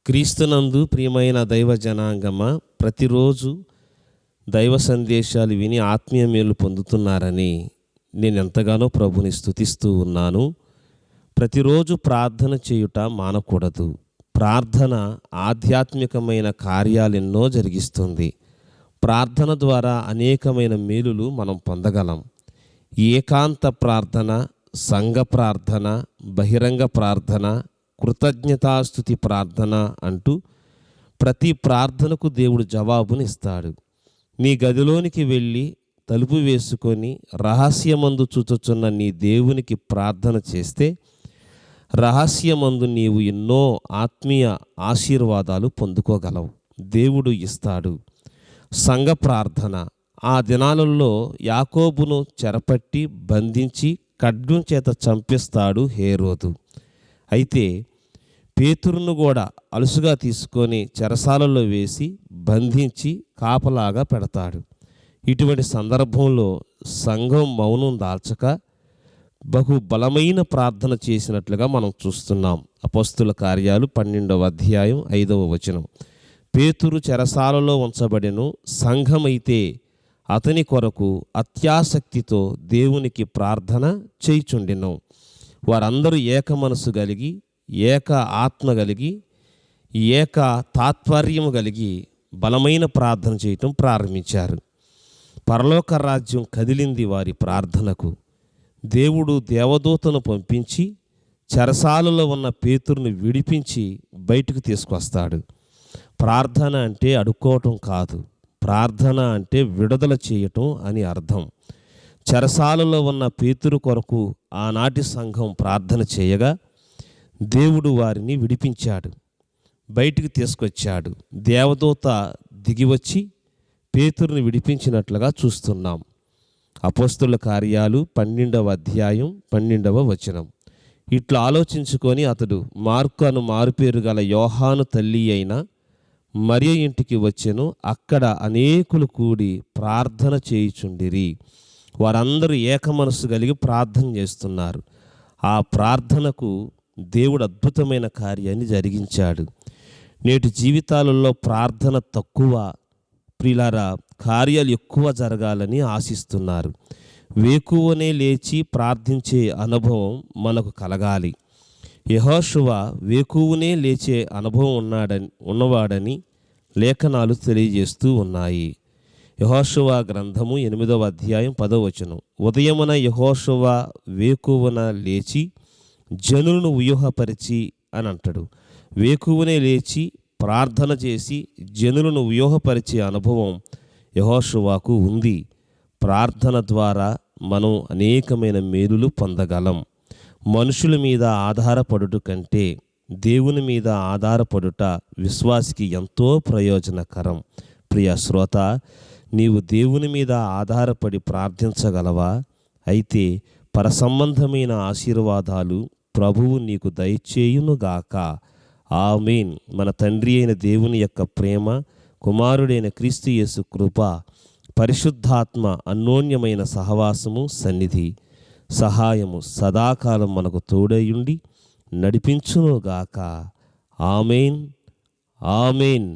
క్రీస్తునందు ప్రియమైన దైవ జనాంగమ, ప్రతిరోజు దైవ సందేశాలు విని ఆత్మీయ మేలు పొందుతున్నారని నేను ఎంతగానో ప్రభుని స్తుతిస్తూ ఉన్నాను. ప్రతిరోజు ప్రార్థన చేయుట మానకూడదు. ప్రార్థన ఆధ్యాత్మికమైన కార్యాలెన్నో జరిగిస్తుంది. ప్రార్థన ద్వారా అనేకమైన మేలులు మనం పొందగలం. ఏకాంత ప్రార్థన, సంఘ ప్రార్థన, బహిరంగ ప్రార్థన, కృతజ్ఞతాస్తుతి ప్రార్థన అంటూ ప్రతి ప్రార్థనకు దేవుడు జవాబునిస్తాడు. నీ గదిలోనికి వెళ్ళి తలుపు వేసుకొని రహస్యమందు చూచుచున్న నీ దేవునికి ప్రార్థన చేస్తే రహస్యమందు నీవు ఎన్నో ఆత్మీయ ఆశీర్వాదాలు పొందుకోగలవు. దేవుడు ఇస్తాడు. సంఘ ప్రార్థన, ఆ దినాలలో యాకోబును చెరపట్టి బంధించి ఖడ్గం చేత చంపిస్తాడు హేరోదు. అయితే పేతురును కూడా అలుసుగా తీసుకొని చెరసాలలో వేసి బంధించి కాపలాగా పెడతాడు. ఇటువంటి సందర్భంలో సంఘం మౌనం దాల్చక బహు బలమైన ప్రార్థన చేసినట్లుగా మనం చూస్తున్నాం. అపొస్తలుల కార్యాలు 12వ అధ్యాయం 5వ వచనం. పేతురు చెరసాలలో ఉంచబడెను, సంఘమైతే అతని కొరకు అత్యాసక్తితో దేవునికి ప్రార్థన చేయుచుండెను. వారందరూ ఏక మనసు కలిగి, ఏక ఆత్మ కలిగి, ఏక తాత్పర్యము కలిగి బలమైన ప్రార్థన చేయటం ప్రారంభించారు. పరలోక రాజ్యం కదిలింది వారి ప్రార్థనకు. దేవుడు దేవదూతను పంపించి చెరసాలలో ఉన్న పేతురుని విడిపించి బయటకు తీసుకొస్తాడు. ప్రార్థన అంటే అడుక్కోవటం కాదు, ప్రార్థన అంటే విడుదల చేయటం అని అర్థం. చెరసాలలో ఉన్న పేతురు కొరకు ఆనాటి సంఘం ప్రార్థన చేయగా దేవుడు వారిని విడిపించాడు, బయటికి తీసుకొచ్చాడు. దేవదూత దిగివచ్చి పేతురుని విడిపించినట్లుగా చూస్తున్నాం. అపొస్తలుల కార్యాలు 12వ అధ్యాయం 12వ వచనం. ఇట్లా ఆలోచించుకొని అతడు మార్కు అను మారుపేరు గల యోహాను తల్లి అయిన మరియ ఇంటికి వచ్చెను. అక్కడ అనేకులు కూడి ప్రార్థన చేయుచుండిరి. వారందరూ ఏక మనసు కలిగి ప్రార్థన చేస్తున్నారు. ఆ ప్రార్థనకు దేవుడు అద్భుతమైన కార్యాన్ని జరిగించాడు. నేటి జీవితాలలో ప్రార్థన తక్కువ, ప్రియులారా, కార్యాలు ఎక్కువ జరగాలని ఆశిస్తున్నారు. వేకువనే లేచి ప్రార్థించే అనుభవం మనకు కలగాలి. యెహోషువ వేకువనే లేచే అనుభవం ఉన్నవాడని లేఖనాలు తెలియజేస్తూ ఉన్నాయి. యెహోషువ గ్రంథము 8వ అధ్యాయం 10వ వచనం. ఉదయమున యెహోషువ వేకువన లేచి జనులను వ్యూహపరిచి అని అంటాడు. వేకువనే లేచి ప్రార్థన చేసి జనులను వ్యూహపరిచే అనుభవం యెహోషువకు ఉంది. ప్రార్థన ద్వారా మనం అనేకమైన మేలులు పొందగలం. మనుషుల మీద ఆధారపడుట కంటే దేవుని మీద ఆధారపడుట విశ్వాసికి ఎంతో ప్రయోజనకరం. ప్రియ శ్రోత, నీవు దేవుని మీద ఆధారపడి ప్రార్థించగలవా? అయితే పరసంబంధమైన ఆశీర్వాదాలు ప్రభువు నీకు దయచేయునుగాక. ఆమేన్. మన తండ్రి అయిన దేవుని యొక్క ప్రేమ, కుమారుడైన క్రీస్తు యేసు కృప, పరిశుద్ధాత్మ అన్యోన్యమైన సహవాసము, సన్నిధి, సహాయము సదాకాలం మనకు తోడయుండి నడిపించునుగాక. ఆమేన్, ఆమేన్.